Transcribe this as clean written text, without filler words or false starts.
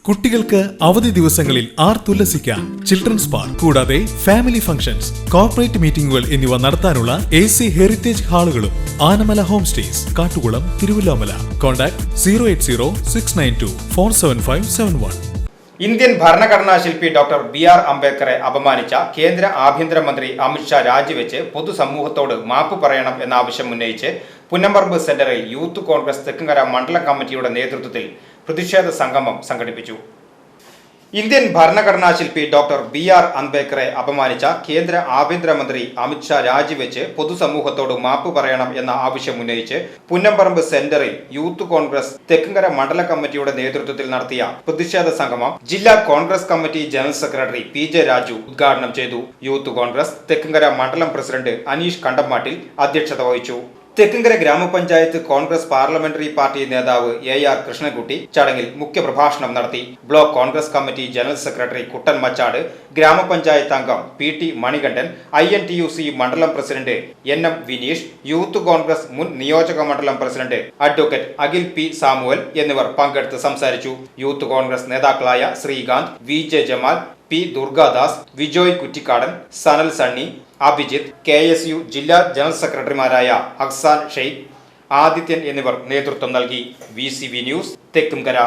കുട്ടികൾക്ക് അവധി ദിവസങ്ങളിൽ ആർത്തുല്ലസിക്കാൻ ചിൽഡ്രൻസ് പാർക്ക് കൂടാതെ ഫാമിലി ഫംഗ്ഷൻസ്, കോർപ്പറേറ്റ് മീറ്റിംഗുകൾ എന്നിവ നടത്താനുള്ള AC ഹെറിറ്റേജ് ഹാളുകളും Anamala home stays, Kattukulam, Thiruvallomala. Contact 08069247571. Indian ഭരണഘടനാ ശില്പി ഡോക്ടർ BR അംബേദ്കറെ അപമാനിച്ച കേന്ദ്ര ആഭ്യന്തരമന്ത്രി അമിത്ഷാ രാജിവെച്ച് പൊതുസമൂഹത്തോട് മാപ്പ് പറയണം എന്ന ആവശ്യം ഉന്നയിച്ച് പുന്നമ്പറമ്പ് സെന്ററിൽ യൂത്ത് കോൺഗ്രസ് തെക്കുംകര മണ്ഡലം കമ്മിറ്റിയുടെ നേതൃത്വത്തിൽ പ്രതിഷേധ സംഗമം സംഘടിപ്പിച്ചു. ഇന്ത്യൻ ഭരണഘടനാ ശില്പി ഡോക്ടർ BR അംബേദ്കറെ അപമാനിച്ച കേന്ദ്ര ആഭ്യന്തരമന്ത്രി അമിത്ഷാ രാജിവെച്ച് പൊതുസമൂഹത്തോട് മാപ്പ് പറയണം എന്ന ആവശ്യം ഉന്നയിച്ച് പുന്നമ്പറമ്പ് സെന്ററിൽ യൂത്ത് കോൺഗ്രസ് തെക്കുംകര മണ്ഡല കമ്മിറ്റിയുടെ നേതൃത്വത്തിൽ നടത്തിയ പ്രതിഷേധ സംഗമം ജില്ലാ Congress committee general secretary PJ Raju ഉദ്ഘാടനം ചെയ്തു. യൂത്ത് കോൺഗ്രസ് തെക്കുംകര മണ്ഡലം പ്രസിഡന്റ് അനീഷ് കണ്ടമാട്ടിൽ അധ്യക്ഷത വഹിച്ചു. തെക്കുംകര ഗ്രാമപഞ്ചായത്ത് കോൺഗ്രസ് പാർലമെന്ററി പാർട്ടി നേതാവ് AR കൃഷ്ണൻകുട്ടി ചടങ്ങിൽ മുഖ്യപ്രഭാഷണം നടത്തി. Block Congress committee general secretary Kuttan Machad, ഗ്രാമപഞ്ചായത്ത് അംഗം PT മണികണ്ഠൻ, INTUC മണ്ഡലം president NM Vineesh, youth Congress മുൻ നിയോജക മണ്ഡലം president advocate Akhil P Samuel എന്നിവർ പങ്കെടുത്ത് സംസാരിച്ചു. യൂത്ത് കോൺഗ്രസ് നേതാക്കളായ Sreekanth, VJ Jamal, P Durgadas, Vijoy Kuttikkadan, Sanal Sunny, Abhijith, KSU ജില്ലാ ജനറൽ സെക്രട്ടറിമാരായ അഹ്സാൻ ഷെയ്ഖ്, ആദിത്യൻ എന്നിവർ നേതൃത്വം നൽകി. VCV news Thekkumkara.